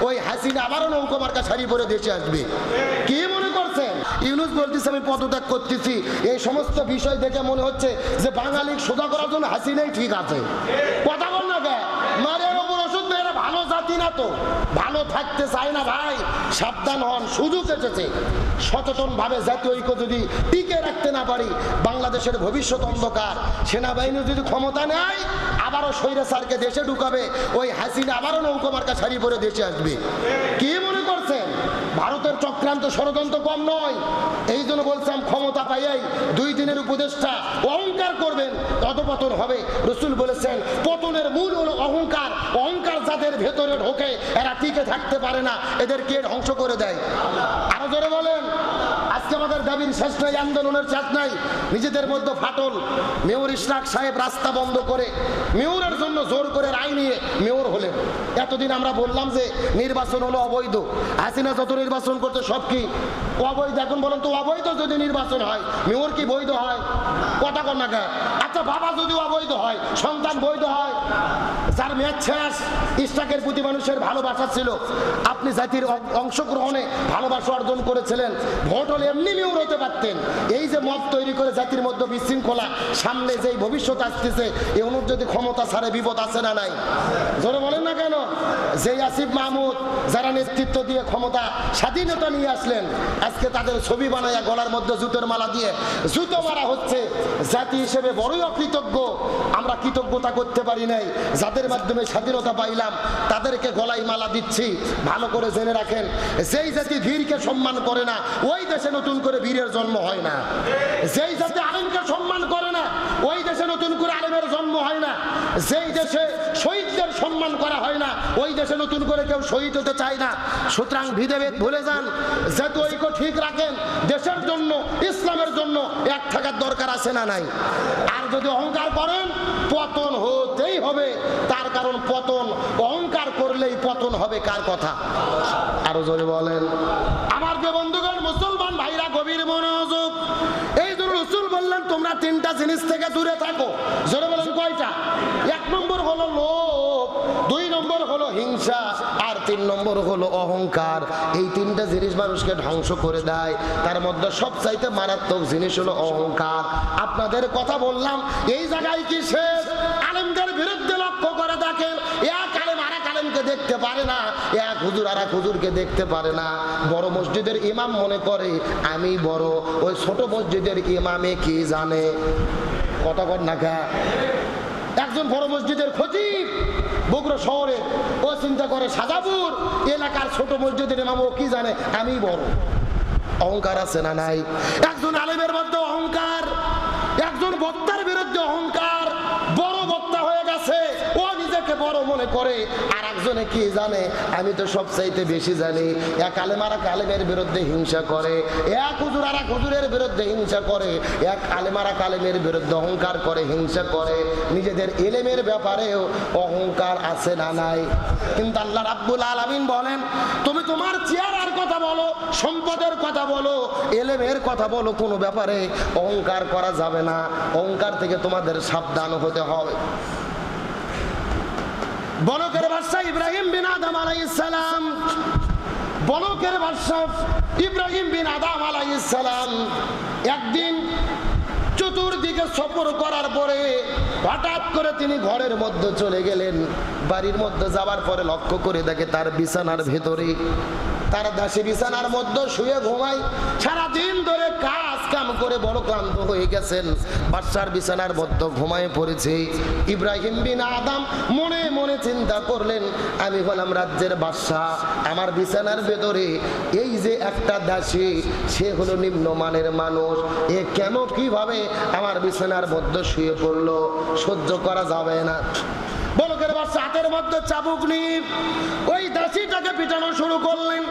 ওই হাসিনা আবারও নৌকা মার্কা শাড়ি পরে দেশে আসবে। কি মনে করছেন? ইউনূস বলতেছে আমি পদত্যাগ করতেছি। এই সমস্ত বিষয় দেখে মনে হচ্ছে যে বাঙালির সোজা করার জন্য হাসিনাই ঠিক আছে। কথা বল না কে মারের ওপর ওষুধ মেয়েরা ভালো জাতি না তো, ভালো থাকতে চায় না ভাই। সাবধান হন, সুযোগ এসেছে। সচেতন ভাবে জাতীয় ঐক্য যদি টিকে রাখতে না পারি, বাংলাদেশের ভবিষ্যৎ অন্ধকার। সেনাবাহিনী যদি ক্ষমতা নেয় আবারও স্বৈরাচারকে দেশে ঢুকাবে, ওই হাসিনা আবারও নৌকা মার্কা শাড়ি পরে দেশে আসবে। কি মনে করছেন? ভারতের চক্রান্ত ষড়যন্ত্র কম নয়। এই জন্য বলছিলাম ক্ষমতা পাইয়াই 2 দিনের উপদেষ্টা অহংকার করবেন, অধপতন হবে। রসুল বলেছেন পতনের মূল হলো অহংকার। অহংকার যাদের ভেতরে ঢোকে এরা টিকে থাকতে পারে না, এদেরকে ধ্বংস করে দেয়। আরো জোরে বলেন। আজকে আমাদের দাবির শেষ নাই, আন্দোলনের শেষ নাই। নিজেদের মধ্যে ফাটল। মেয়র ইশরাক সাহেব রাস্তা বন্ধ করে মেয়রের জন্য জোর করে রায় নিয়ে মেয়র হলেন। এতদিন আমরা বললাম যে নির্বাচন হলো অবৈধ। হাসিনা যত নির্বাচন করতে সব কি অবৈধ। এখন বলেন তো অবৈধ যদি নির্বাচন হয় মেয়র কি বৈধ হয়? কথা কর না কে? আচ্ছা বাবা যদি অবৈধ হয় সন্তান বৈধ হয়? যার মেয়াদ শেষ, ইশরাকের প্রতি মানুষের ভালোবাসা ছিল, আপনি জাতির অংশগ্রহণে ভালোবাসা অর্জন করেছিলেন, ভোট হলে এমনি মেয়র হতে পারতেন। এই যে মত তৈরি করে জাতির মধ্যে বিশৃঙ্খলা, সামনে যেই ভবিষ্যৎ আসতেছে এই অনুর যদি ক্ষমতা ছাড়ে বিপদ আছে না নাই? জোরে বলেন না কেন? যেই আসিফ মাহমুদ যারা নেতৃত্ব দিয়ে ক্ষমতা স্বাধীনতা নিয়ে আসলেন, আজকে তাদের ছবি বানাইয়া গলার মধ্যে জুতোর মালা দিয়ে জুতো মারা হচ্ছে। জাতি হিসেবে বড়ই অকৃতজ্ঞ। আমরা কৃতজ্ঞতা করতে পারি নাই। যাদের মাধ্যমে স্বাধীনতা পাইলাম তাদেরকে গলায় মালা দিচ্ছি। ভালো করে জেনে রাখেন, যেই জাতি বীরকে সম্মান করে না ওই দেশে নতুন করে বীরের জন্ম হয় না। যেই জাতি আলেমকে সম্মান করে না ওই দেশে নতুন করে আলেমের জন্ম হয় না। যেই দেশে শহীদদের সম্মান করা হয় না ওই দেশে নতুন করে কেউ শহীদ হতে চায় না। সুতরাং ভেদাভেদ ভুলে যান, জাতীয় ঐক্য ঠিক রাখেন। দেশের জন্য, ইসলামের জন্য এক থাকার দরকার আছে না নাই? আর যদি অহংকার করেন পতন হতেই হবে। তার কারণ পতন অহংকার করলেই পতন হবে। কার কথা? আরো জোরে বলেন। আমার যে বন্ধুগণ মুসলমান ভাইরা গভীর মনোযোগ। এই জন্য রাসূল বললেন তোমরা 3টা জিনিস থেকে দূরে থাকো। জোরে বলেন কয়টা? 1 নম্বর হলো লোভ, 2 নম্বর হলো হিংসা, আর 3 নম্বর হলো অহংকার। এই 3টা জিনিস মানুষকে ধ্বংস করে দেয়। তার মধ্যে সবচাইতে মারাত্মক জিনিস হলো অহংকার। আপনাদের কথা বললাম, এই জায়গায় কি শেষ? আলেমদের বিরুদ্ধে লক্ষ্য করে দেখেন, এক আলেম আরেক আলেমকে দেখতে পারে না, এক হুজুর আরেক হুজুরকে দেখতে পারে না। বড় মসজিদের ইমাম মনে করে আমি বড়, ওই ছোট মসজিদের ইমামে কি জানে? কথা কর না কা? একজন বড় মসজিদের খতিব বগুড়া শহরে, ও চিন্তা করে সাজাপুর এলাকার ছোট মসজিদের ইমাম, ও কি জানে আমি বড়। অহংকার আছে না নাই? একজন আলেমের মধ্যে অহংকার, একজন বক্তার বিরুদ্ধে অহংকার। বড় বক্তা হয়ে গেছে, ও নিজেকে বড় মনে করে। আর একজনে কি জানে আমি তো সবচাইতে বেশি জানি। এক আলেম আর এক আলেমের বিরুদ্ধে হিংসা করে, এক হুজুর আর এক হুজুরের বিরুদ্ধে হিংসা করে, এক আলেম আর এক আলেমের বিরুদ্ধে অহংকার করে, হিংসা করে। নিজেদের ইলমের ব্যাপারেও অহংকার আছে না নাই? কিন্তু আল্লাহ রাব্বুল আলামিন বলেন তুমি তোমার চেহারার কথা বলো, সম্পদের কথা বলো, ইলমের কথা বলো, কোনো ব্যাপারে অহংকার করা যাবে না। অহংকার থেকে তোমাদের সাবধান হতে হবে। বলকের বাদশা ইব্রাহিম বিন আদম আলাইহিস সালাম, বলকের বাদশা ইব্রাহিম বিন আদম আলাইহিস সালাম একদিন চতুর্দিকে সফর করার পরে হঠাৎ করে তিনি ঘরের মধ্যে চলে গেলেন। বাড়ির মধ্যে যাওয়ার পরে লক্ষ্য করে দেখে তার বিছানার ভেতরে তার দাসী বিছানার মধ্যে শুয়ে ঘুমায়। সারাদিন ধরে কাজ কাম করে বড় ক্লান্ত হয়ে গেছেন, বাদশার বিছানার মধ্যে ঘুমায় পড়েছে। ইব্রাহিম বিন আদম মনে মনে চিন্তা করলেন আমি হলাম রাজ্যের বাদশা, আমার বিছানার ভেতরে এই যে একটা দাসী, সে হলো নিম্নমানের মানুষ, এ কেন কিভাবে আমার বিছানার মধ্যে শুয়ে পড়লো? সহ্য করা যাবে না। বলকের বাদশা হাতের মধ্যে চাবুক নিয়ে ওই দাসীটাকে পিটানো শুরু করলেন।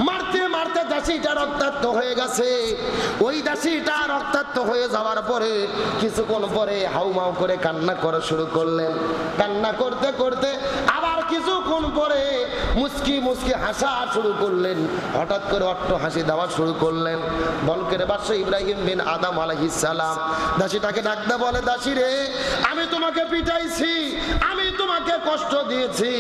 মারতে মারতে দাসীটা রক্তাক্ত হয়ে গেছে। ওই দাসীটা রক্তাক্ত হয়ে যাওয়ার পরে কিছুক্ষণ পরে হাউমাউ করে কান্না করা শুরু করলেন। কান্না করতে করতে আবার কিছুক্ষণ পরে মুস্কি মুস্কি হাসা শুরু করলেন, হঠাৎ করে অট্ট হাসি দেওয়া শুরু করলেন। বলকের বাদশা ইব্রাহিম বিন আদম আলাইহিস সালাম দাসীটাকে ডাকতে বলে, দাসী রে, আমি তোমাকে পিটাইছি, আমি তোমাকে কষ্ট দিয়েছি,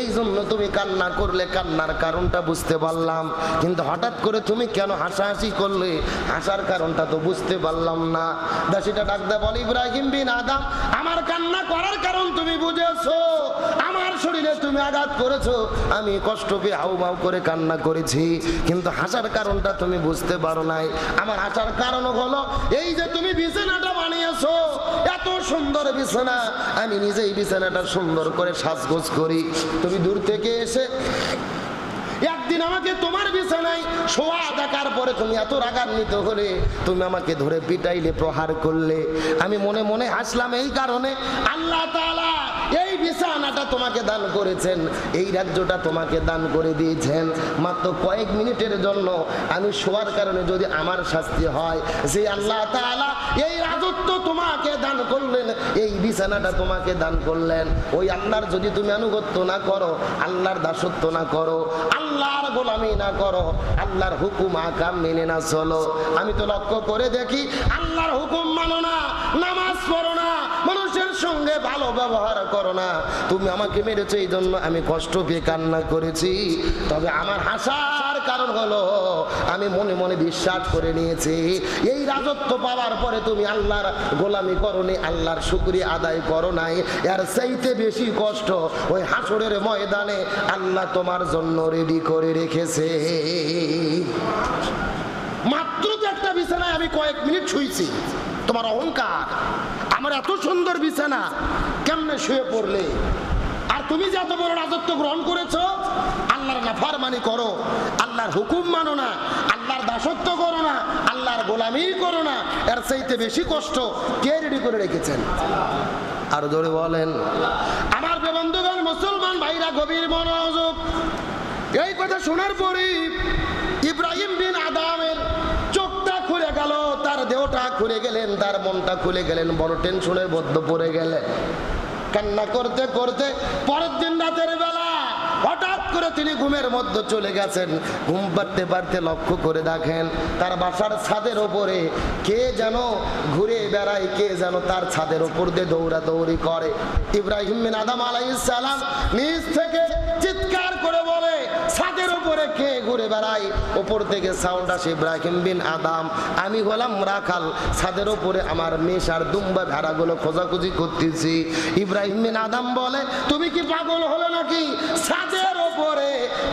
এই জন্য তুমি কান্না করলে, কান্নার কারণটা বুঝতে পারলাম, কিন্তু হঠাৎ করে তুমি কেন হাসাহাসি করলে, হাসার কারণটা তো বুঝতে পারলাম না। দাসীটা ডাকতে বলে, ইব্রাহিম বিন আদম, আমার কান্না করার কারণ তুমি বুঝেছো, আমার শরীরে তুমি আঘাত করেছো, আমি কষ্ট পেয়ে হাউমাউ করে কান্না করেছি, কিন্তু হাসার কারণটা তুমি বুঝতে পারো নাই। আমার হাসার কারণ হলো এই যে তুমি বিছানাটা বানিয়েছো, এত সুন্দর বিছানা, আমি নিজেই বিছানাটা সুন্দর করে সাজগোজ করি, তুমি দূর থেকে এসে একদিন আমাকে তোমার বিছানায় শোয়া দেখার পরে তুমি এত রাগান্বিত হলে, তুমি আমাকে ধরে পিটাইলে, প্রহার করলে। আমি মনে মনে হাসলাম, এই কারণে আল্লাহ তাআলা এই বিছানাটা তোমাকে দান করেছেন, এই রাজ্যটা তোমাকে দান করে দিয়েছেন মাত্র কয়েক মিনিটের জন্য। আমি শোয়ার কারণে যদি আমার শাস্তি হয়, যে আল্লাহ তাআলা এই রাজত্ব তোমাকে দান করলেন, এই বিছানাটা তোমাকে দান করলেন, ওই আল্লাহর যদি তুমি আনুগত্য না করো, আল্লাহর দাসত্ব না করো, আল্লাহর গোলামি না করো, আল্লাহর হুকুম আকাম মেনে না চলো, আমি তো লক্ষ্য করে দেখি আল্লাহর হুকুম মানো না, নামাজ পড়ো না, মানুষের সঙ্গে ভালো ব্যবহার করো না, তুমি আমাকে মেরেছো, এই জন্য আমি কষ্ট পেয়ে কান্না করেছি। তবে আমার হাসার কারণ হলো আমি মনে মনে বিশ্বাস করে নিয়েছি, এই রাজত্ব পাওয়ার পরে তুমি আল্লাহর গোলামি করো নি, আল্লাহর শুকরিয়া আদায় করো নাই, এর চাইতে বেশি কষ্ট ওই হাসরের ময়দানে আল্লাহ তোমার জন্য রেডি করে রেখেছে। মাত্র তো একটা বিছানায় আমি কয়েক মিনিট শুয়েছি, তোমার অহংকার, আমার এত সুন্দর বিছানা কেমনে শুয়ে পড়লে? আর তুমি যে এত বড় রাজত্ব গ্রহণ করেছো, আল্লাহর নাফরমানি করো, আল্লাহর হুকুম মানো না, আল্লাহর দাসত্ব করো না, আল্লাহর গোলামি করো না, এর চাইতে বেশি কষ্ট কে রেডি করে রেখেছেন? আরো জোরে বলেন। আমার বন্ধুগণ, মুসলমান ভাইরা, গভীর মনোযোগ। এই কথা শোনার পরে ইব্রাহিম বিন আদমের চোখটা খুলে গেল, তার দেহটা খুলে গেলেন, তার মনটা খুলে গেলেন, বড় টেনশনের মধ্যে পড়ে গেলেন। কান্না করতে করতে পরের দিন রাতের বেলা হঠাৎ করে তিনি ঘুমের মধ্যে চলে গেছেন। ঘুম পাড়তে পারতে লক্ষ্য করে দেখেন তার বাসার ছাদের ওপরে কে যেন ঘুরে বেড়ায়, কে যেন তার ছাদের ওপর দিয়ে দৌড়াদৌড়ি করে। ইব্রাহিম বিন আদম আলাইহিস সালাম নিজ থেকে চিৎকার করে বলে, ছাদের উপরে কে ঘুরে বেড়ায়? উপর থেকে সাউন্ড আসে, ইব্রাহিম বিন আদম, আমি হলাম রাখাল, ছাদের উপরে আমার মেষ আর দুম্বা ভেড়াগুলো খোঁজাখুঁজি করতেছি। ইব্রাহিম বিন আদম বলে, তুমি কি পাগল হলো নাকি? ছাদের উপরে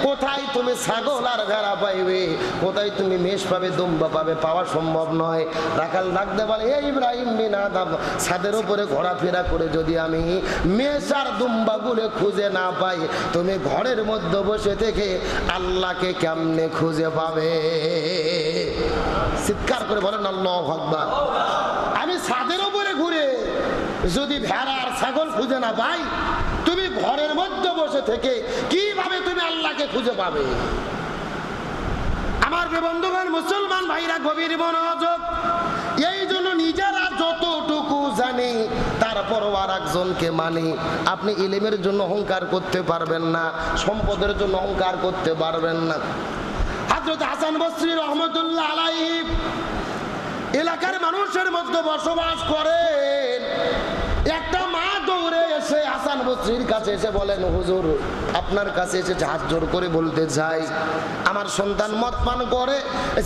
কোথায় তুমি ছাগল আর ভেড়া পাইবে? কোথায় তুমি মেষ পাবে, দুম্বা পাবে? পাওয়া সম্ভব নয়। রাখাল ডাকতে বলে, এই ইব্রাহিম বিন আদম, ছাদের উপরে ঘোরাফেরা করে যদি আমি মেষ আর দুম্বা গুলো খুঁজে না পাই, তুমি ঘরের মধ্যে বসে থেকে আল্লাহকে কেমনে খুঁজে পাবে? চিৎকার করে বলেন আল্লাহু আকবার। আমি ছাদের উপরে ঘুরে যদি ভেড়া আর ছাগল খুঁজে না পাই, তুমি ঘরের মধ্যে বসে থেকে কিভাবে তুমি আল্লাহকে খুঁজে পাবে? আমার বন্ধুগণ, মুসলমান ভাইরা, গভীর মনোযোগ। এই জন্য নিজেরা যতটুকু জানি তারপরও আর একজনকে মানি। আপনি ইলমের জন্য অহংকার করতে পারবেন না, সম্পদের জন্য অহংকার করতে পারবেন না। হযরত হাসান বসরি রহমতুল্লাহ আলাইহি এলাকার মানুষের মধ্যে বসবাস করেন। একটা মা দৌড়ে এসে হাসান বসরির কাছে এসে বলেন, হুজুর, আপনার কাছে এসে হাত জোর করে বলতে চাই, আমার সন্তান মদ পান করে,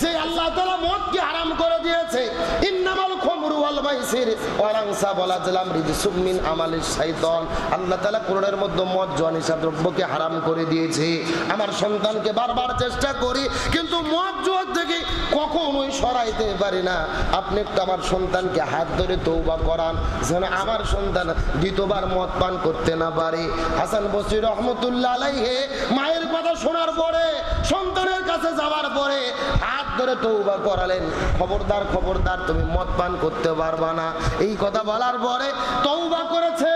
যে আল্লাহ তাআলা মদকে হারাম করে দিয়েছে, ইন্নামাল খামরু ওয়াল মাইসির ওয়াল আনসাব ওয়াল আজলাম রিজসুম মিন আমালিশ শাইতান। আল্লাহ তাআলা কোরআনের মধ্যে মদ, জুয়া, নেশা দ্রব্যকে হারাম করে দিয়েছে। আমার সন্তানকে বারবার চেষ্টা করি, কিন্তু মদ, জুয়া থেকে কখনোই সরাইতে পারি না। আপনি একটু আমার সন্তানকে হাত ধরে তওবা করান, যেন আমার সন্তান দ্বিতীয়বার মদ পান করতে না পারে। হাসান বসরি রহমতুল্লাহ আলাইহি মায়ের কথা শোনার পরে, সন্তানের কাছে যাওয়ার পরে হাত ধরে তওবা করালেন, খবরদার খবরদার, তুমি মদ পান করতে পারবা না। এই কথা বলার পরে তওবা করেছে।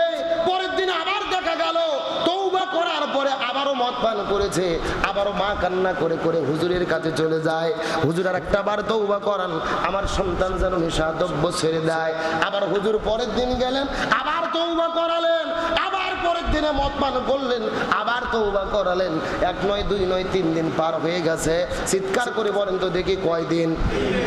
পরের দিন আবার দেখা গেল তওবা করার পরে আবারও মদ পান করেছে। আবারও মা কান্না করে করে হুজুরের কাছে চলে যায়, হুজুর আর একটা বার তওবা করান, আমার সন্তান যেন নেশাদ্রব্য ছেড়ে দেয়। আবার হুজুর পরের দিন গেলেন, আবার তওবা করালেন। আবার পরের দিনে মদ পান করলেন, আবার তওবা করালেন। 1 নয় 2 নয় 3 দিন পার হয়ে গেছে। চিৎকার করে বলেন তো দেখি কয় দিন?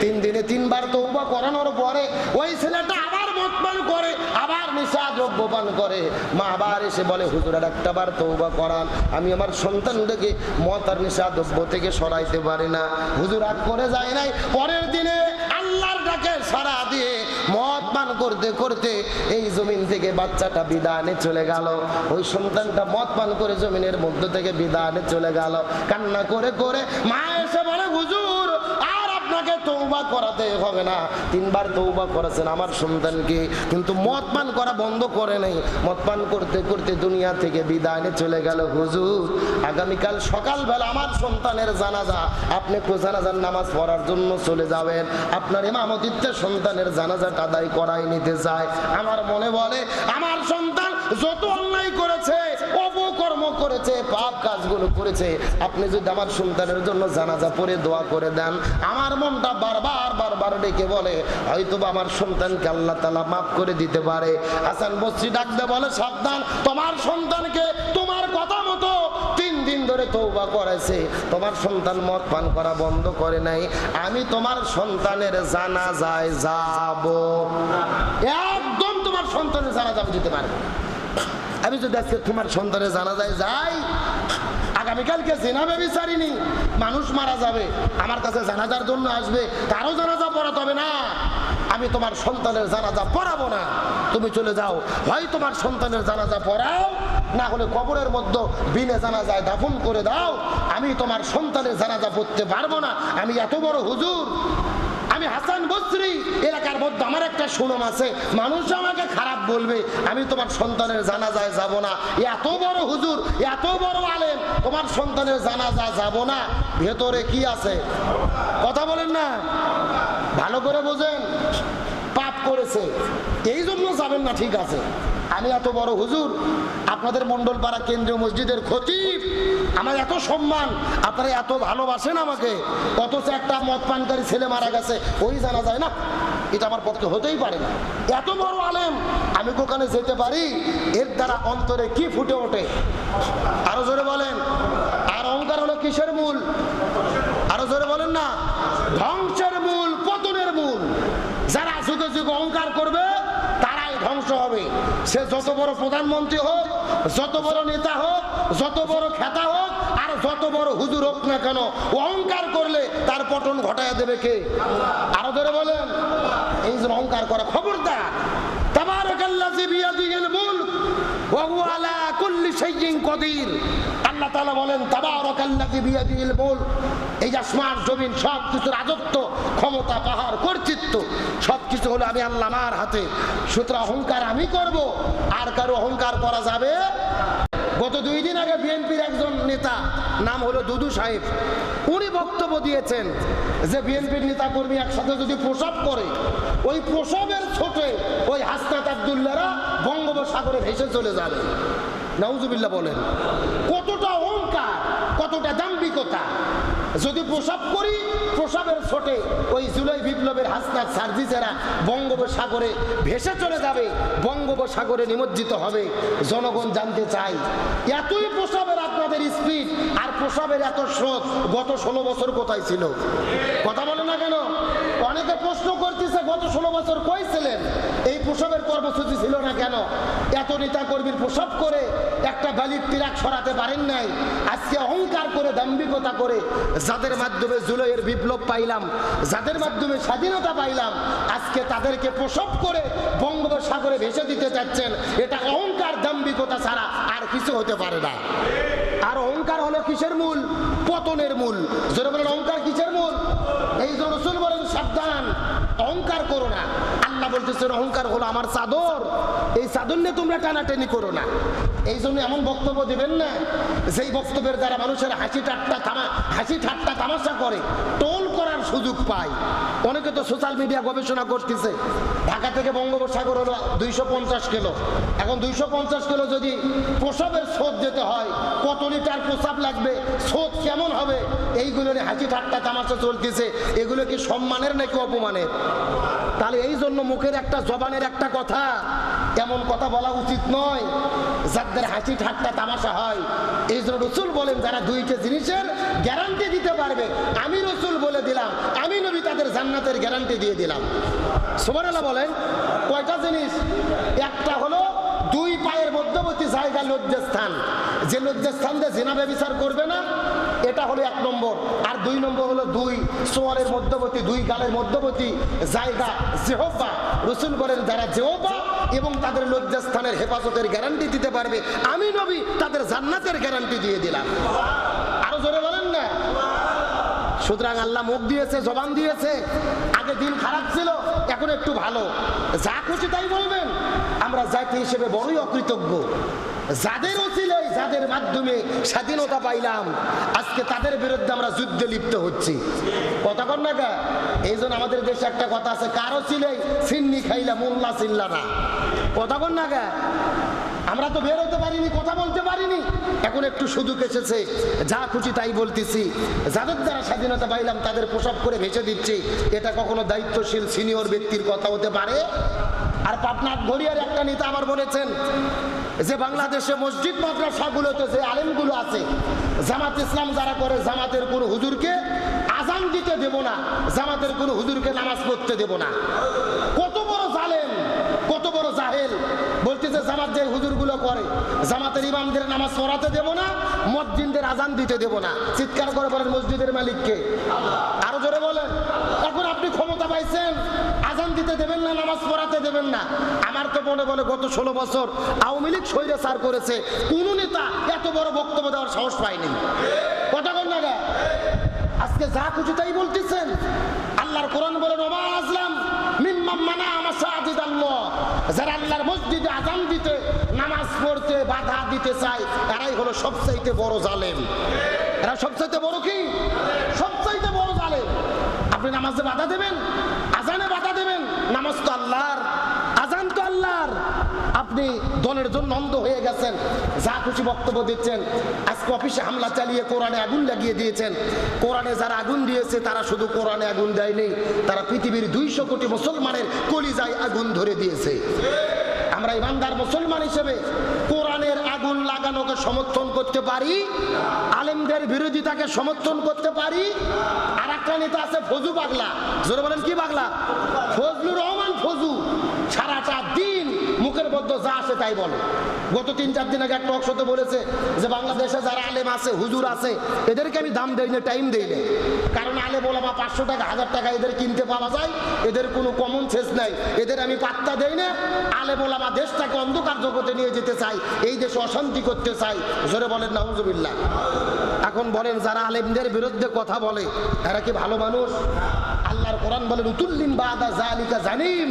3 দিনে 3 বার তওবা করানোর পরে ওই ছেলেটা আবার মদ পান করে, আবার নেশা দ্রব্য পান করে। মা আবার এসে বলে, হুজুর আর একটা বার তওবা করান, আমি আমার সন্তানটাকে মদ আর নেশা দ্রব্য থেকে সরাইতে পারি না। হুজুর রাগ করে যায় নাই। পরের দিনে আল্লাহর ডাকে সাড়া দিয়ে মদ পান করতে করতে এই জমিন থেকে বাচ্চাটা বিদানে চলে গেল। ওই সন্তানটা মদ পান করে জমিনের মধ্য থেকে বিদানে চলে গেল। কান্না করে করে মা এসে বলে, হুজুর আর আপনাকে তওবা করাতে হবে না, 3 বার তওবা করেছেন আমার সন্তানকে, কিন্তু মদ পান করা বন্ধ করে নাই। মদ পান করতে করতে দুনিয়া থেকে বিদায় চলে গেল। হুজুর আগামীকাল সকালবেলা আমার সন্তানের জানাজা, আপনি জানাজার নামাজ পড়ার জন্য চলে যাবেন। আপনার ইমামতিত্বে সন্তানের জানাজাটা আদায় করাই নিতে চায়। আমার মনে বলে, আমার সন্তান যত অন্যায় করেছে, অপকর্ম করেছে, পাপ কাজগুলো করেছে, আপনি যদি আমার সন্তানের জন্য জানাজা পড়ে দোয়া করে দেন, আমার মনটা বারবার বারবার ডেকে বলে হয়তো আমার সন্তানকে আল্লাহ তাআলা মাফ করে দিতে পারে। হাসান বসরি ডাকতে বলে, সাবধান, তোমার সন্তানকে তোমার কথা মতো 3 দিন ধরে তওবা করেছে, তোমার সন্তান মদ পান করা বন্ধ করে নাই, আমি তোমার সন্তানের জানাজায় যাব। একদম তোমার সন্তানের জানাজা দিতে পারবো। আমি যদি আজকে তোমার সন্তানের জানাজায় যাই, আগামীকালকে জিনা ব্যভিচারিণী মানুষ মারা যাবে, আমার কাছে জানাজার জন্য আসবে, তারও জানাজা পড়াতে হবে না, আমি তোমার সন্তানের জানাজা পড়াবো না, তুমি চলে যাও। হয় তোমার সন্তানের জানাজা পড়াও, না হলে কবরের মধ্যে বিনে জানাজায় দাফন করে দাও, আমি তোমার সন্তানের জানাজা পড়তে পারবো না। আমি এত বড় হুজুর, আমি হাসান বসরি, এলাকার মধ্যে আমার একটা সুনাম আছে, মানুষ আমাকে খারাপ বলবে, আমি তোমার সন্তানের জানাজায় যাব না। এত বড় হুজুর, এত বড় আলেম, তোমার সন্তানের জানাজা যাব না, ভেতরে কি আছে? কথা বলেন না, ভালো করে বোঝেন। পাপ করেছে এই জন্য যাবেন না, ঠিক আছে। আমি এত বড় হুজুর, আপনাদের মন্ডলপাড়া কেন্দ্রীয় মসজিদের খতিব, আমার এত সম্মান, আপনারা এত ভালোবাসেন আমাকে, অথচ একটা মদ পানকারী ছেলে মারা গেছে, ওই জানা যায় না, এটা আমার পক্ষে হতেই পারে না। এত বড় আলেম, আমি ওখানে যেতে পারি, এর দ্বারা অন্তরে কি ফুটে ওঠে? আরো জোরে বলেন। আর অহংকার হলো কিসের মূল? আরো জোরে বলেন না। ধ্বংসের মূল, পতনের মূল। যারা যুগে যুগে অহংকার করবে তারাই ধ্বংস হবে। সে যত বড় প্রধানমন্ত্রী হোক, যত বড় নেতা হোক, যত বড় খেতা হোক, আর যত বড় হুজুর হোক না কেন, অহংকার করলে তার পতন ঘটায় দেবে কে? আরো ধরে বলেন। এই যে অহংকার করা, খবরদার। তাবারাকাল্লাযী বিয়াদিহিল মুলক ওয়া হুয়া আলা কুল্লি শাইইন কাদির। আল্লাহ তাআলা বলেন, তাবারাকাল্লাযী বিয়াদিহিল মুলক, এই যে আসমান জমিন সব কিছু রাজত্ব, ক্ষমতা, পাহাড়, কর্তৃত্ব সবকিছু হলো আমি আল্লাহ আমার হাতে। সুতরাং অহংকার আমি করব, আর কারো অহংকার করা যাবে? গত 2 দিন আগে বিএনপির একজন নেতা, নাম হলো দুদু সাহেব, উনি বক্তব্য দিয়েছেন যে বিএনপির নেতা কর্মী একসাথে যদি প্রসব করে, ওই প্রসবের ছোটে ওই হাসনাত আব্দুল্লাহরা বঙ্গোপসাগরে ভেসে চলে যাবে। নাউজুবিল্লাহ বলেন। কতটা অহংকার, কতটা দাম্ভিকতা! যদি প্রসব করি, প্রসবের ছোটে ওই জুলাই বিপ্লবের হাসনাত সার্জিসেরা বঙ্গোপসাগরে ভেসে চলে যাবে, বঙ্গোপসাগরে নিমজ্জিত হবে। জনগণ জানতে চায়, এতই প্রসবের আপনাদের স্পিড, আর প্রসবের এত স্রোত গত 16 বছর কোথায় ছিল? কথা বলে না কেন? অনেকে প্রশ্ন করতেছে, গত 16 বছর কই ছিলেন? এই প্রসবের কর্মসূচি ছিল না কেন? এত নেতা কর্মীর প্রসব করে একটা বালির ট্রাক সরাতে পারেন নাই। আজকে অহংকার করে, দাম্ভিকতা করে, যাদের মাধ্যমে জুলাইয়ের বিপ্লব পাইলাম, যাদের মাধ্যমে স্বাধীনতা পাইলাম, আজকে তাদেরকে প্রসব করে বঙ্গোপসাগরে ভেসে দিতে চাচ্ছেন। এটা অহংকার, দাম্ভিকতা ছাড়া আর কিছু হতে পারে না। আর অহংকার হলো কিসের মূল? পতনের মূল। যারা বলেন অহংকার কিসের মূল? এই যে রাসূল বলেন, সাবধান, অহংকার করো না। আল্লাহ বলতেছেন অহংকার হলো আমার চাদর, এই চাদর নিয়ে তোমরা টানাটানি করো না। এই জন্য এমন বক্তব্য দিবেন না যেই বক্তব্যের দ্বারা মানুষের হাসি ঠাট্টা তামাশা করে, টোল করার সুযোগ পায়। অনেকে তো সোশ্যাল মিডিয়া গবেষণা করতেছে, ঢাকা থেকে বঙ্গোপসাগর হলো 250 কিলো। এখন 250 কিলো যদি প্রসবের স্রোত যেতে হয়, কত লিটার প্রসাব লাগবে, স্রোত কেমন হবে, এইগুলো নিয়ে হাসি ঠাট্টা তামাশা চলতেছে। এগুলো কি সম্মানের নাকি অপমানের? তাহলে এই জন্য মুখের একটা, জবানের একটা কথা এমন কথা বলা উচিত নয় যাদের হাসি ঠাট্টা তামাশা হয়। এই জন্য রসুল বলেন যারা দুইটা জিনিসের গ্যারান্টি দিতে পারবে, আমি রসুল বলে দিলাম, আমি নবী তাদের জান্নাতের গ্যারান্টি দিয়ে দিলাম। সুবহানাল্লাহ বলেন। কয়টা জিনিস? একটা হলো দুই পায়ের মধ্যবর্তী জায়গা লজ্জাস্থান, যে লজ্জাস্থান দিয়ে জিনা ব্যভিচার করবে না, এটা হলো এক নম্বর। আর দুই নম্বর হলো দুই সোয়ারের মধ্যবর্তী, দুই গালের মধ্যবর্তী জায়গা জিহ্বা। রসুল বলেন যারা জিহ্বা এবং তাদের লজ্জাস্থানের হেফাজতের গ্যারান্টি দিতে পারবে, আমি নবী তাদের জান্নাতের গ্যারান্টি দিয়ে দিলাম। আরো জোরে বলেন না। সুতরাং আল্লাহ মুখ দিয়েছে, জবান দিয়েছে। আগে দিন খারাপ ছিল, এখন একটু ভালো। যা খুশি তাই বলবেন। আমরা জাতি হিসেবে বড়ই অকৃতজ্ঞ। যাদের ওসিলায়, যাদের মাধ্যমে স্বাধীনতা পাইলাম, আজকে তাদের বিরুদ্ধে আমরা যুদ্ধে লিপ্ত হচ্ছি। কথা কর না গা। এই জন্য আমাদের দেশে একটা কথা আছে, কারো ছিলেই ফিন্নি খাইলা মোল্লা চিল্লা না। কথা কর না গা। আমরা তো বের হতে পারিনি, কথা বলতে পারিনি, এখন একটু সুযোগ এসেছে, যা খুশি তাই বলতেছি। যাদের দ্বারা স্বাধীনতা পাইলাম তাদের পোশাক করে ভেসে দিচ্ছি। এটা কখনো দায়িত্বশীল সিনিয়র ব্যক্তির কথা হতে পারে? আর পাবনার গড়িয়ার একটা নেতা আমার বলেছেন যে বাংলাদেশে মসজিদ মাদ্রাসাগুলোতে যে আলেমগুলো আছে, জামাত ইসলাম যারা করে, জামাতের কোনো হুজুরকে আজান দিতে দেব না, জামাতের কোনো হুজুরকে নামাজ পড়তে দেব না। কত বড় জালেম, কত বড় জাহেল। বলতেছে জামাত যে হুজুরগুলো করে, জামাতের ইমামদের নামাজ পড়াতে দেব না, মসজিদের আজান দিতে দেব না। চিৎকার করে বলেন মসজিদের মালিককে। আরো জোরে বলেন। এখন আপনি ক্ষমতা পাইছেন, আজান দিতে দেবেন না, নামাজ পড়াতে দেবেন না। আমার তো মনে বলে গত 16 বছর আওয়ামী লীগ স্বৈরাচার করেছে, কোন নেতা এত বড় বক্তব্য দেওয়ার সাহস পায়নি। কথা বল না। আজকে যা খুশি তাই বলতেছেন। আল্লাহর কোরআন বলেন ওমা আজলাম মিম্মান মানা মাসাজিদাল্লাহ, যারা আল্লাহর মসজিদে আযান দিতে, নামাজ পড়তে বাধা দিতে চায়, এরাই হলো সবচাইতে বড় জালেম। এরা সবচাইতে বড় কি? সবচাইতে বড় জালেম। আপনি নামাজে বাধা দেবেন, আজানে বাধা দেবেন। নামাজ তো আল্লাহর, আজান তো আল্লাহর। আপনি দলের জন্য অন্ধ হয়ে গেছেন, যা খুশি বক্তব্য দিচ্ছেন। আজকে অফিসে হামলা চালিয়ে কোরআনে আগুন লাগিয়ে দিয়েছেন। কোরআনে যারা আগুন দিয়েছে তারা শুধু কোরআনে আগুন দেয়নি, তারা পৃথিবীর 200 কোটি মুসলমানের কলিজায় আগুন ধরে দিয়েছে। আমরা ইমানদার মুসলমান হিসেবে কোরআনের আগুন লাগানোকে সমর্থন করতে পারি, আলেমদের বিরোধিতাকে সমর্থন করতে পারি। আর একটা নেতা আছে ফজু পাগলা। জোরে বলেন কি পাগলা? ফজলুর রহমান ফজু। সারাটা দিন মুখের মধ্যে যা আসে তাই বলে। গত 3-4 দিন আগে একটা টক শোতে বলেছে যে বাংলাদেশে যারা আলেম আছে, হুজুর আছে, এদেরকে আমি দাম দেই না, টাইম দেই না। কারণ আলেম ওলামা 500 টাকা 1000 টাকা এদের কিনতে পাওয়া যায়, এদের কোনো কমন সেন্স নাই, এদের আমি পাত্তা দেই না। আলেম ওলামা দেশটাকে অন্ধকার জগতে নিয়ে যেতে চাই, এই দেশে অশান্তি করতে চাই। জোরে বলেন নাউজুবিল্লাহ। এখন বলেন যারা আলেমদের বিরুদ্ধে কথা বলে এরা কি ভালো মানুষ? আল্লাহর কোরআন বলেন উতুল্লিন বাদা যালিকা জানিম,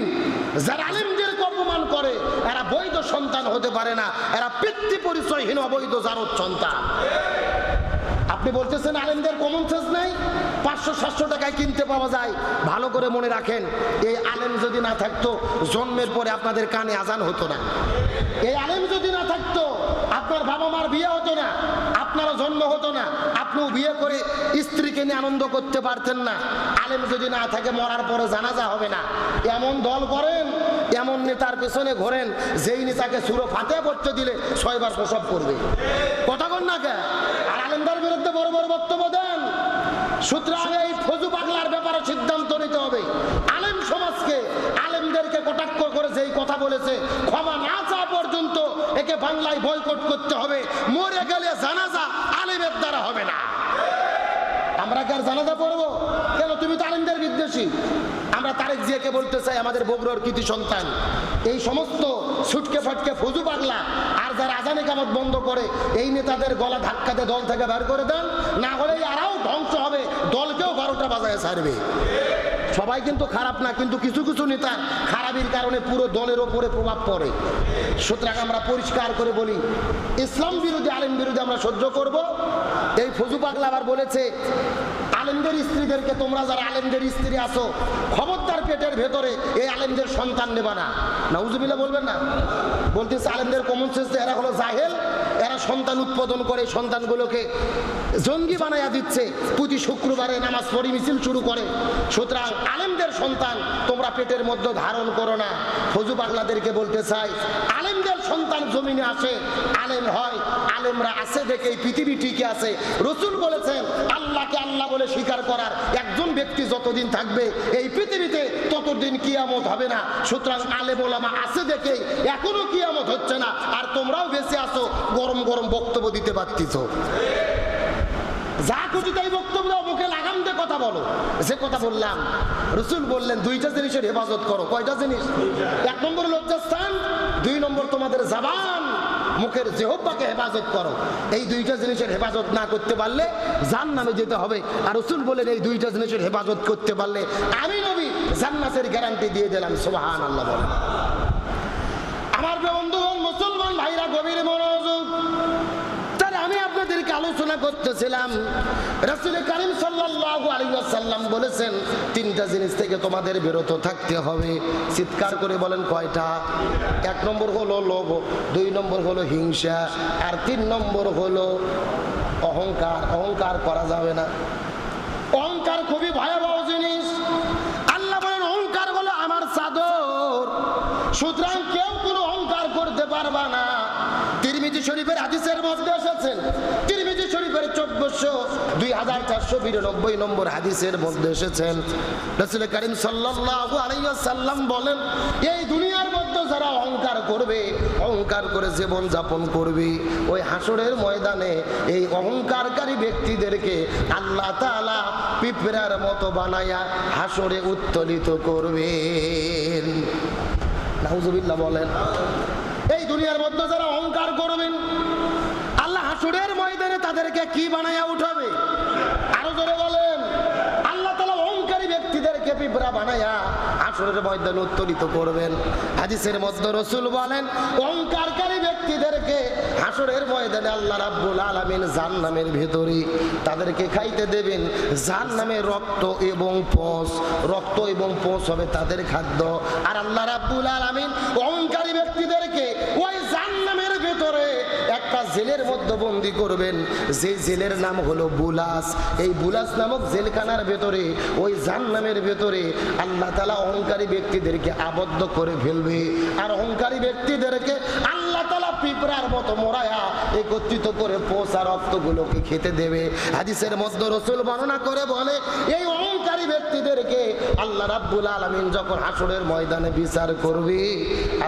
যারা আলেমদেরকে অপমান করে এরা বৈধ সন্তান হতে পারে না, এরা পিতৃ পরিচয়হীন অবৈধ জারদ সন্তান। আপনি বলতেছেন আলেমদের কমন সেন্স নাই, 500-700 টাকায় কিনতে পাওয়া যায়। ভালো করে মনে রাখেন, এই আলেম যদি না থাকতো জন্মের পরে আপনাদের কানে আজান হতো না। এই আলেম যদি না থাকতো আপনার বাবা মার বিয়ে হতো না, আপনারও জন্ম হতো না, আপনিও বিয়ে করে স্ত্রীকে নিয়ে আনন্দ করতে পারতেন না। আলেম যদি না থাকে মরার পরে জানাজা হবে না। এমন দল করেন, এমন নেতার পেছনে ঘোরেন, যেই নেতাকে সুরো ফাতে পড়তে দিলে 6 বার প্রসব করবে। কথা কন না কে? আর আলেমদের বিরুদ্ধে বড় বড় বক্তব্য দেন। সুতরাং এই ফজু পাগলার ব্যাপারে সিদ্ধান্ত নিতে হবে। আলেম সমাজকে, আলেমদেরকে কটাক্ষ করে যেই কথা বলেছে, ক্ষমা না চাওয়া পর্যন্ত একে বাংলায় বয়কট করতে হবে। মরে গেলে জানাজা আলেমের দ্বারা হবে না। আমরা কি আর জানাজা পড়বো? কেন? তুমি তো আলেমদের বিদ্বেষী। আমরা তারেক জিয়াকে বলতে চাই, আমাদের বগুড়ার কৃতি সন্তান, এই সমস্ত ছুটকে ফাটকে ফজু পাগলা আর যারা আজানে কামত বন্ধ করে, এই নেতাদের গলা ধাক্কা দিয়ে দল থেকে বের করে দেন, না হলে আরও ধ্বংস হবে, দলকেও 12টা বাজায় ছাড়বে। সবাই কিন্তু খারাপ না, কিন্তু কিছু কিছু নেতা খারাপির কারণে পুরো দলের ওপরে প্রভাব পড়ে। সুতরাং আমরা পরিষ্কার করে বলি, ইসলাম বিরোধী, আলেম বিরোধী আমরা সহ্য করব। এই ফজু পাগলা আবার বলেছে আলেমদের স্ত্রীদেরকে, তোমরা যারা আলেমদের স্ত্রী আছো, খবরদার পেটের ভেতরে এই আলেমদের সন্তান নেবা না। নাউজুবিল্লাহ বলবেন না? বলতেছে আলেমদের কমন সেন্স, এরা হলো জাহেল, এরা সন্তান উৎপাদন করে সন্তানগুলোকে জঙ্গি বানায়া দিচ্ছে, প্রতি শুক্রবারে নামাজ পড়ি মিছিল শুরু করে। সুতরাং আলেমদের সন্তান তোমরা পেটের মধ্যে ধারণ করো না। ফজু পাগলাদেরকে বলতে চাই, আলেমদের সন্তান জমিনে আসে, আলেম হয়, আলেমরা আছে দেখে এই পৃথিবী টিকে আছে। রাসূল বলেছেন আল্লাহকে আল্লাহ বলে স্বীকার করার একজন ব্যক্তি যতদিন থাকবে এই পৃথিবীতে ততদিন কিয়ামত হবে না। সুতরাং আলেম ওলামা আছে দেখে এখনো কিয়ামত হচ্ছে না, আর তোমরাও বেঁচে আছো, গরম গরম বক্তব্য দিতে পারতেছো। যা খুশি তাই বক্তব্য দাও, মুখে লাগাম দিয়ে কথা বলো। যে কথা বললাম, রাসূল বললেন দুইটা জিনিসের হেফাজত করো। কয়টা জিনিস? 1 নম্বর লজ্জাস্থান, 2 নম্বর তোমাদের জবান, মুখের জিহ্বাকে হেফাজত করো। এই দুইটা জিনিসের হেফাজত না করতে পারলে জাহান্নামে যেতে হবে। আর রাসূল বলেন এই দুইটা জিনিসের হেফাজত করতে পারলে আমি নবী জান্নাতের গ্যারান্টি দিয়ে দিলাম। সুবহানাল্লাহ বলেন। আমার বন্ধুগণ, মুসলমান ভাইরা, গভীর মনোযোগ। আমি আপনাদেরকে আলোচনা করতেছিলাম, রাসূল কারীম সাল্লাল্লাহু আলাইহি ওয়াসাল্লাম বলেছেন 3টা জিনিস থেকে তোমাদের বিরত থাকতে হবে। চিৎকার করে বলেন কয়টা? 1 নম্বর হলো লোভ, 2 নম্বর হলো হিংসা, আর 3 নম্বর হলো অহংকার। অহংকার করা যাবে না। অহংকার খুবই ভয়াবহ জিনিস। আল্লাহ বলেন অহংকার হলো আমার চাদর, সুতরাং কেউ কোনো অহংকার করতে পারবা না। তিরমিজি শরীফের হাদিসের মধ্যে এসেছেন, তিরমিজি শরীফের 2492 নম্বর হাদিসের মধ্যে এসেছেন, রাসূল কারীম সাল্লাল্লাহু আলাইহি ওয়াসাল্লাম বলেন এই দুনিয়ার মধ্যে যারা অহংকার করবে, অহংকার করে জীবন যাপন করবে, ওই হাসরের ময়দানে এই অহংকারকারী ব্যক্তিদেরকে আল্লাহ তাআলা পিঁপড়ার মতো বানায়া হাসরে উত্তোলিত করবেন। নাউজুবিল্লাহ বলেন। এই দুনিয়ার মধ্যে যারা অহংকার করবেন, আল্লাহ হাসরের ময়দানে তাদেরকে কি বানায়া উঠাবে? আরো জোরে বলেন। আল্লাহ তাআলা অহংকারী ব্যক্তিদেরকে পিঁপড়া বানায়া হাসরের ময়দানে উত্তোলিত করবেন। হাদিসের মধ্যে রাসূল বলেন অহংকারকারী ব্যক্তিদেরকে হাসরের ময়দানে আল্লাহ রাব্বুল আলামিন জাহান্নামের ভিতরে তাদেরকে খাইতে দেবেন জাহান্নামের রক্ত এবং পোষ। রক্ত এবং পোষ হবে তাদের খাদ্য। আর আল্লাহ রাব্বুল আলামিন অহংকারী ব্যক্তিদেরকে ওই জাহান্নামের ভিতরে একটা জেলের মধ্যে বন্দী করবেন, যে জেলের নাম হলো বুলাস। এই বুলাস নামক জেলখানার ভেতরে, ওই জাহান্নামের ভেতরে আল্লাহ তাআলা অহংকারী ব্যক্তিদেরকে আবদ্ধ করে ফেলবে। আর অহংকারী ব্যক্তিদেরকে আল্লাহ তাআলা পিঁপড়ার মতো মোড়ায়া একত্রিত করে পোষা রক্তগুলোকে খেতে দেবে। হাদিসের মধ্যে রাসূল বর্ণনা করে বলে এই অহংকারী ব্যক্তিদেরকে আল্লাহ রাব্বুল আলামিন যখন হাসরের ময়দানে বিচার করবে,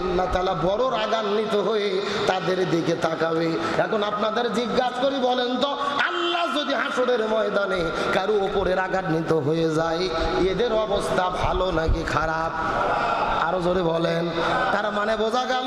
আল্লাহ তাআলা বড় রাগান্বিত হয়ে তাদের দিকে তাকাবে। এখন আপনাদের জিজ্ঞাসা করি, বলেন তো আল্লাহ যদি হাসরের ময়দানে কারো উপরে রাগান্বিত হয়ে যায়, এদের অবস্থা ভালো নাকি খারাপ? আরো জোরে বলেন। তার মানে বোঝা গেল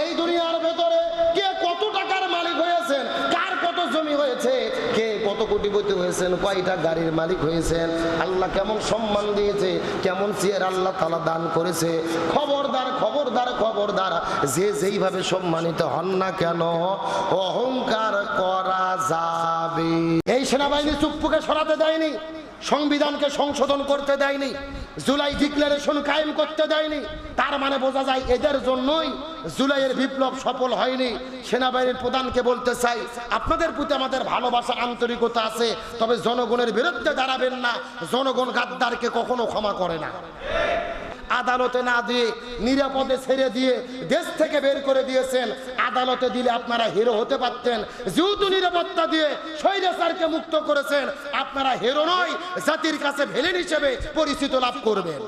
এই দুনিয়ার ভেতরে কে কত টাকার মালিক হয়েছেন, কার কত জমি হয়েছে, কে কত কোটিপতি হয়েছেন, কয়টা গাড়ির মালিক হয়েছেন, আল্লাহ কেমন সম্মান দিয়েছে, কেমন চেয়ার আল্লাহ তাআলা দান করেছে। খবরদার খবরদার খবরদার, যে যেইভাবে সম্মানিত হন না কেন অহংকার করা যাবে। এই সেনাবাহিনী চুপ্পুকে সরাতে দেয়নি, সংবিধানকে সংশোধন করতে দেয়নি, জুলাই ডিক্লারেশন কায়েম করতে দেয়নি। তার মানে বোঝা যায় এদের জন্যই জুলাইয়ের বিপ্লব সফল হয়নি। সেনাবাহিনীর প্রধানকে বলতে চাই, আপনাদের প্রতি আমাদের ভালোবাসা আন্তরিকতা আছে, তবে জনগণের বিরুদ্ধে দাঁড়াবেন না। জনগণ গাদ্দারকে কখনো ক্ষমা করে না। আদালতে না দিয়ে নিরাপদে ছেড়ে দিয়ে দেশ থেকে বের করে দিয়েছেন। আদালতে দিলে আপনারা হিরো হতে পারতেন। যেহেতু নিরাপত্তা দিয়ে স্বৈরাচারকে মুক্ত করেছেন, আপনারা হিরো নয়, জাতির কাছে ভিলেন হিসেবে পরিচিত লাভ করবেন।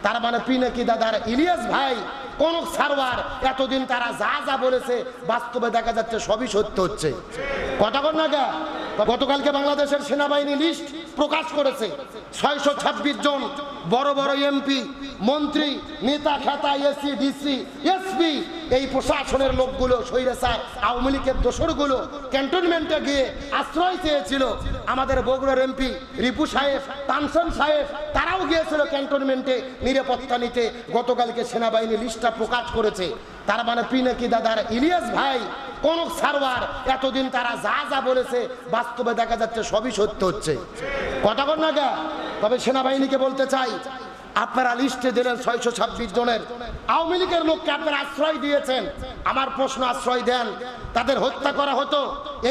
তার মানে পিনাকি দাদার ইলিয়াস ভাই কনক সারওয়ার এতদিন তারা যা যা বলেছে বাস্তবে দেখা যাচ্ছে সবই সত্য হচ্ছে। কথা কর না গা। গতকালকে বাংলাদেশের সেনাবাহিনী লিস্ট প্রকাশ করেছে। 626 জন বড় বড় এমপি, মন্ত্রী, নেতা খেতা, এসি, ডিসি, এসপি, এই প্রশাসনের লোকগুলো স্বৈরাচার আওয়ামী লীগের দোসরগুলো ক্যান্টনমেন্টে গিয়ে আশ্রয় চেয়েছিল। আমাদের বগুড়ার এমপি রিপু সাহেব, তানসন সাহেব, তারাও গিয়েছিল ক্যান্টনমেন্টে নিরাপত্তা নিতে। গতকালকে সেনাবাহিনী লিস্টটা প্রকাশ করেছে। তার মানে পিনাকি দাদার ইলিয়াস ভাই কনক সারওয়ার এতদিন তারা যা যা বলেছে বাস্তবে দেখা যাচ্ছে সবই সত্য হচ্ছে। কথা বল না গা। তবে সেনাবাহিনীকে বলতে চাই, আপনারা লিস্টে দিলেন 626 জনের আওয়ামী লীগের লোককে আপনারা আশ্রয় দিয়েছেন। আমার প্রশ্ন, আশ্রয় দেন, তাদের হত্যা করা হতো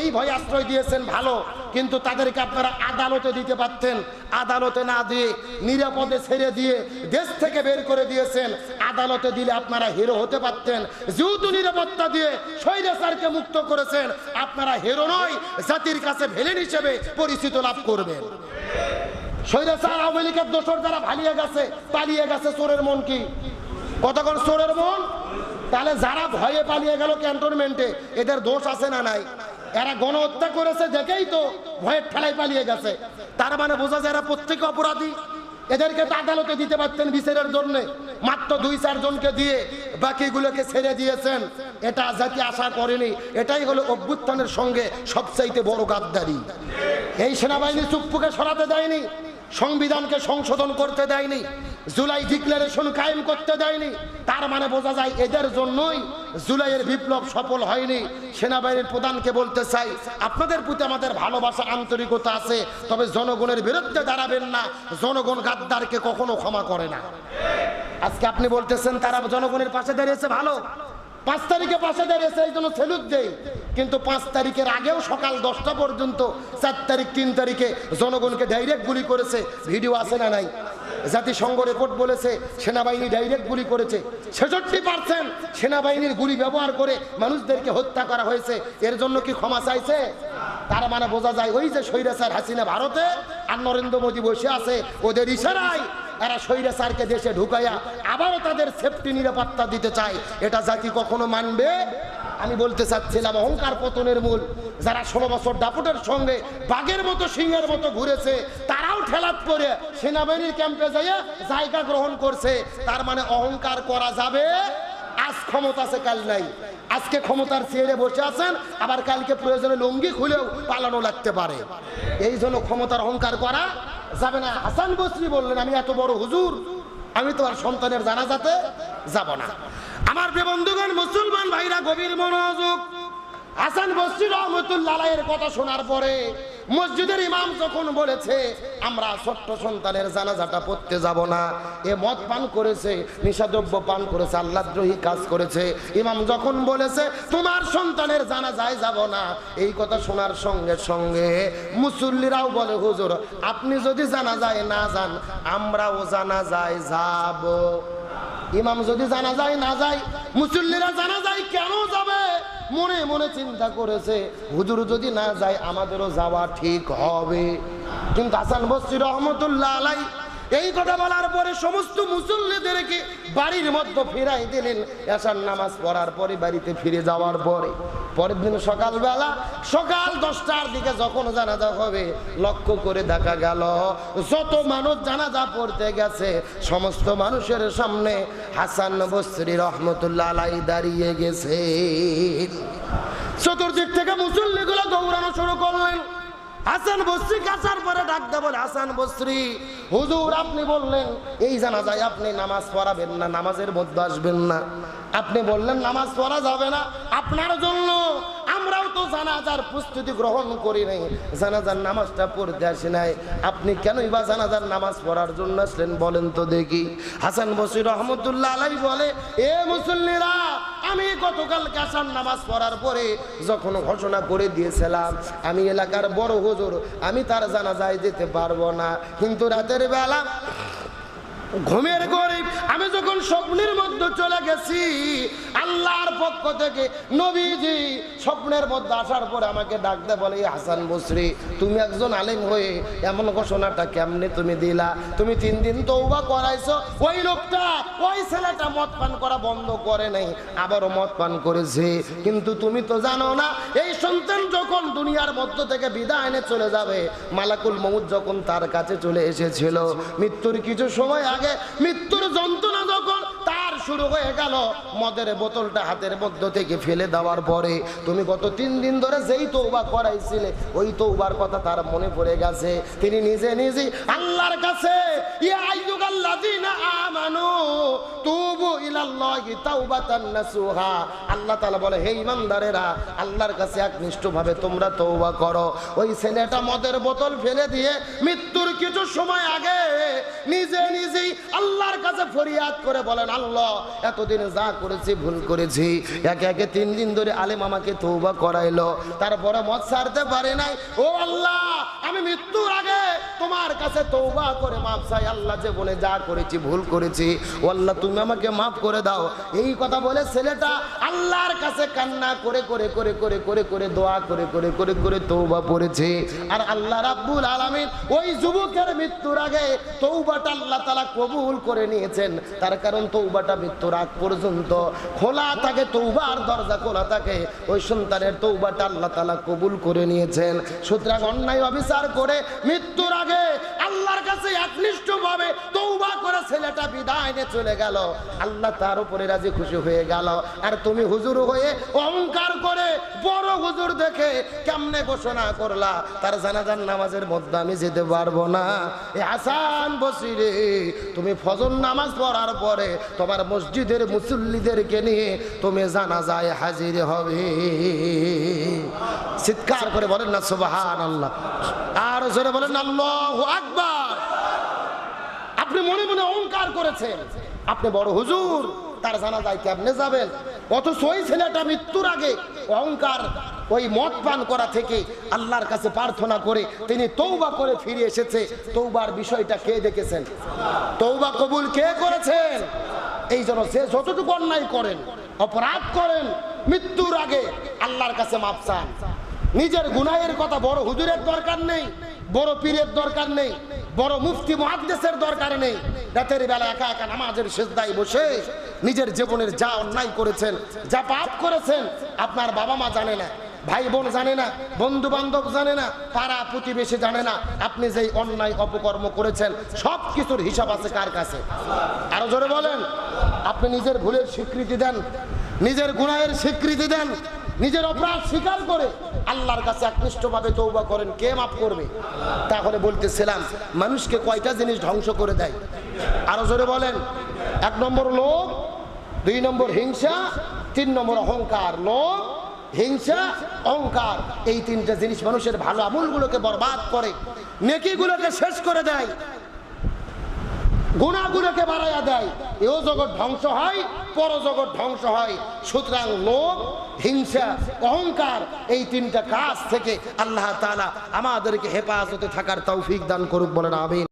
এই ভয়ে আশ্রয় দিয়েছেন ভালো, কিন্তু তাদেরকে আপনারা আদালতে দিতে পারতেন। আদালতে না দিয়ে নিরাপদে ছেড়ে দিয়ে দেশ থেকে বের করে দিয়েছেন। আদালতে দিলে আপনারা হিরো হতে পারতেন। যেহেতু নিরাপত্তা দিয়ে স্বৈরাচারকে মুক্ত করেছেন, আপনারা হিরো নয়, জাতির কাছে ভিলেন হিসেবে পরিচিত লাভ করবেন। স্বৈরাচার আওয়ামী লীগের দোসর যারা পালিয়ে গেছে চোরের মন কি? কতক্ষণ চোরের মন? তাহলে যারা ভয়ে পালিয়ে গেল ক্যান্টনমেন্টে, এদের দোষ আছে না নাই? এরা গণহত্যা করেছে দেখেই তো ভয়ের ঠেলায় পালিয়ে গেছে। তার মানে বোঝা যায় এরা প্রত্যেক অপরাধী। এদেরকে তো আদালতে দিতে পারতেন বিচারের জন্য, মাত্র 2-4 জনকে দিয়ে বাকিগুলোকে ছেড়ে দিয়েছেন। এটা জাতি আশা করেনি। এটাই হলো অভ্যুত্থানের সঙ্গে সবচাইতে বড় গাদ্দারি। এই সেনাবাহিনী চুপ্পুকে সরাতে দেয়নি, সংবিধানকে সংশোধন করতে দেয়নি, জুলাই ডিক্লারেশন কায়েম করতে দেয়নি। তার মানে বোঝা যায় এদের জন্যই জুলাইয়ের বিপ্লব সফল হয়নি। সেনাবাহিনীর প্রধানকে বলতে চাই, আপনাদের প্রতি আমাদের ভালোবাসা আন্তরিকতা আছে, তবে জনগণের বিরুদ্ধে দাঁড়াবেন না। জনগণ গাদ্দারকে কখনো ক্ষমা করে না। আজকে আপনি বলতেছেন তারা জনগণের পাশে দাঁড়িয়েছে, ভালো, 5 তারিখে পাশে দাঁড়িয়েছে, এই জন্য সেলুট দেই। কিন্তু 5 তারিখের আগেও সকাল 10টা পর্যন্ত 4 তারিখ 3 তারিখে জনগণকে ডাইরেক্ট গুলি করেছে। ভিডিও আছে না নাই? জাতিসংঘ রিপোর্ট বলেছে সেনাবাহিনী ডাইরেক্ট গুলি করেছে। 66% সেনাবাহিনীর গুলি ব্যবহার করে মানুষদেরকে হত্যা করা হয়েছে। এর জন্য কি ক্ষমা চাইছে? তার মানে বোঝা যায় ওই যে স্বৈরাচার হাসিনা ভারতে আর নরেন্দ্র মোদী বসে আছে, ওদের ইশারায় এরা স্বৈরাচারকে দেশে ঢুকাইয়া আবারও তাদের সেফটি নিরাপত্তা দিতে চায়। এটা জাতি কখনো মানবে? আমি বলতে চাচ্ছিলাম অহংকার পতনের মূল। যারা 16 বছর দাপুটের সঙ্গে বাঘের মতো সিংহের মতো ঘুরেছে, তারাও ঠেলাত করে সেনাবাহিনীর ক্যাম্পে যাইয়া জায়গা গ্রহণ করছে। তার মানে অহংকার করা যাবে। আজ ক্ষমতা আছে, কাল নাই। আজকে ক্ষমতার চেয়ারে বসে আছেন, আবার কালকে প্রয়োজনে লুঙ্গি খুলেও পালানো লাগতে পারে। এই জন্য ক্ষমতার অহংকার করা যাবে না। হাসান বসরি বললেন, আমি এত বড় হুজুর, আমি তো আর সন্তানের জানাজাতে যাব না। আমার প্রিয় বন্ধুগণ, মুসলমান ভাইরা গভীর মনোযোগ। হাসান বসরি রহমতুল্লাহ আলাইহির কথা শোনার পরে মসজিদের ইমাম যখন বলেছে আমরা ছোট্ট সন্তানের জানাজাটা পড়তে যাব না, এ মদ পান করেছে, নিশাদ্রব্য পান করেছে, আল্লাহদ্রোহী কাজ করেছে, ইমাম যখন বলেছে তোমার সন্তানের জানাজায় যাব না, এই কথা শোনার সঙ্গে সঙ্গে মুসল্লিরাও বলে হুজুর আপনি যদি জানাজায় না যান আমরাও জানাজায় যাব। ইমাম যদি জানাজায় না যায়, মুসল্লিরা জানাজায় কেন যাবে? মনে মনে চিন্তা করেছে হুজুর যদি না যায় আমাদেরও যাওয়া ঠিক হবে। কিন্তু হাসান বসরি রহমতুল্লাহ আলাইহি এই কথা বলার পরে সমস্ত মুসল্লিদেরকে বাড়ির মধ্যে ফিরাই দিলেন। এশার নামাজ পড়ার পরে বাড়িতে ফিরে যাওয়ার পরে পরের দিন সকালবেলা সকাল 10টার দিকে যখন জানাজা হবে, লক্ষ্য করে দেখা গেল যত মানুষ জানাজা পড়তে গেছে সমস্ত মানুষের সামনে হাসান বসরি রহমতুল্লাহ আলাইহি দাঁড়িয়ে গেছে। চতুর্দিক থেকে মুসল্লিগুলো দৌড়ানো শুরু করলেন। হাসান বসরি কাছার পরে ডাকতে বলে, হাসান বসরি হুজুর আপনি বললেন এই জানাজায় আপনি নামাজ পড়াবেন না, নামাজের মধ্যে আসবেন না, আপনি বললেন নামাজ পড়া যাবে না, আপনার জন্য আমরাও তো জানাজার প্রস্তুতি গ্রহণ করি নাই, জানাজার নামাজটা পড়তে আসি নাই, আপনি কেনই বা জানাজার নামাজ পড়ার জন্য আসলেন বলেন তো দেখি। হাসান বসরি রহমতুল্লাহ আলাইহি বলে, এ মুসল্লিরা আমি গতকাল আসার নামাজ পড়ার পরে যখন ঘোষণা করে দিয়েছিলাম আমি এলাকার বড় হুজুর, আমি তার জানাজায় যেতে পারবো না, কিন্তু রাতের বেলা ঘুমের গরিব আমি যখন স্বপ্নের মধ্যে চলে গেছি, আল্লাহর পক্ষ থেকে নবীজি স্বপ্নের মধ্যে আসার পরে আমাকে ডাকতে বলে, হাসান বসরি তুমি একজন আলেম হয়ে এমন ঘোষণাটা কেমনে তুমি দিলা? তুমি 3 দিন তওবা করাইছো, ওই লোকটা ওই ছেলেটা মদ পান করা বন্ধ করে নাই, আবারও মদ পান করেছে, কিন্তু তুমি তো জানো না এই সন্তান যখন দুনিয়ার মধ্য থেকে বিদায় এনে চলে যাবে, মালাকুল মউত যখন তার কাছে চলে এসেছিল, মৃত্যুর কিছু সময় আগে মৃত্যুর যন্ত্রণা যখন তার শুরু হয়ে গেল। মদের বোতলটা হাতের মধ্য থেকে ফেলে দেওয়ার পরে তুমি গত 3 দিন ধরে যেই তওবা করাইছিলে ওই তওবার কথা তার মনে পড়ে গেছে। তিনি নিজে নিজে আল্লাহর কাছে ইয়া আইয়ুহাল্লাযীনা আমানু তুবু ইলাল্লাহি তাওবাতান নাসুহা, আল্লাহ তাআলা বলে হে ঈমানদারেরা আল্লাহর কাছে একনিষ্ঠভাবে তোমরা তওবা করো। ওই ছেলেটা মদের বোতল ফেলে দিয়ে মৃত্যুর কিছু সময় আগে নিজে নিজেই আল্লাহর কাছে ফরিয়াদ করে বলেন আল্লাহ এতদিন যা করেছি ভুল করেছি। একে একে 3 দিন ধরে আলেম আমাকে তওবা করাইলো, তারপরে মদ ছাড়তে পারে নাই। ও আল্লাহ আমি মৃত্যুর আগে তোমার কাছে তওবা করে মাফ চাই। আল্লাহ যে বলে যা করেছি ভুল করেছি, ও আল্লাহ তুমি আমাকে মাফ করে দাও। এই কথা বলে ছেলেটা আল্লাহর কাছে কান্না করে করে করে করে করে করে দোয়া করে করে করে করে তওবা পড়েছে। আর আল্লাহ রাব্বুল আলামিন ওই যুবকের মৃত্যুর আগে তওবাটা আল্লাহ তাআলা কবুল করে নিয়েছেন। তার কারণ তওবাটা মৃত্যুর আগ পর্যন্ত খোলা থাকে, তওবার দরজা খোলা থাকে। ওই সন্তানের তওবাটা আল্লাহ তাআলা কবুল করে নিয়েছেন। সুতরাং অন্যায় অবিচার করে মৃত্যুর আগে আল্লাহর কাছে একনিষ্ঠভাবে তওবা করে ছেলেটা বিদায় নিয়ে চলে গেল। আল্লাহ তার উপরে রাজি খুশি হয়ে গেল। আর তুমি হুজুর হয়ে অহংকার করে বড় হুজুর দেখে কেমনে ঘোষণা করলা তার জানাজার নামাজের মধ্যে আমি যেতে পারবো না। এ হাসান বসরি তুমি ফজর নামাজ পড়ার পরে তোমার মসজিদের মুসল্লিদেরকে নিয়ে তুমি জানাজায় হাজির হবে। চিৎকার করে বলেন না সুবহানাল্লাহ, আর জোরে বলেন আল্লাহু আকবার। আপনি মনে মনে অহংকার করেছেন আপনি বড় হুজুর, তার জানাজায় কেমনে যাবেন? অথচ ওই ছেলেটা মৃত্যুর আগে অহংকার ওই মদ পান করা থেকে আল্লাহর কাছে প্রার্থনা করে তিনি তওবা করে ফিরে এসেছে। তওবার বিষয়টা কে দেখেছেন? তওবা কবুল কে করেছেন? এই জন্য সে যতটুকু অন্যায় করেন অপরাধ করেন মৃত্যুর আগে আল্লাহর কাছে মাফ চান। নিজের গুনাহের কথা বড় হুজুরের দরকার নেই, বড় পীরের দরকার নেই, বড় মুফতি মুহাদ্দিসের দরকার নেই। রাতের বেলা একা একা নামাজের সিজদায় বসে নিজের জীবনের যা অন্যায় করেছেন, যা পাপ করেছেন আপনার বাবা মা জানে না, ভাই বোন জানে না, বন্ধু বান্ধব জানে না, পাড়া প্রতিবেশী জানে না। আপনি যেই অন্যায় অপকর্ম করেছেন সব কিছুর হিসাব আছে কার কাছে? আরো জোরে বলেন। আপনি নিজের ভুলের স্বীকৃতি দেন, নিজের গুনাহের স্বীকৃতি দেন, নিজের অপরাধ স্বীকার করে আল্লাহর কাছে একনিষ্ঠভাবে তওবা করেন। কে মাফ করবে? তাহলে বলতেছিলাম মানুষকে কয়টা জিনিস ধ্বংস করে দেয়? আরো জোরে বলেন। 1 নম্বর লোভ, 2 নম্বর হিংসা, 3 নম্বর অহংকার। লোভ, হিংসা, অহংকার, এই 3টা জিনিস মানুষের ভালো আমলগুলোকে বরবাদ করে, নেকিগুলোকে শেষ করে দেয়, গুনাহগুলোকে বাড়াইয়া দেয়। এও জগৎ ধ্বংস হয়, পরজগৎ ধ্বংস হয়। সুতরাং লোভ, হিংসা, অহংকার এই 3টা কাজ থেকে আল্লাহ তাআলা আমাদেরকে হেফাজতে থাকার তৌফিক দান করুক। বলেন আমিন।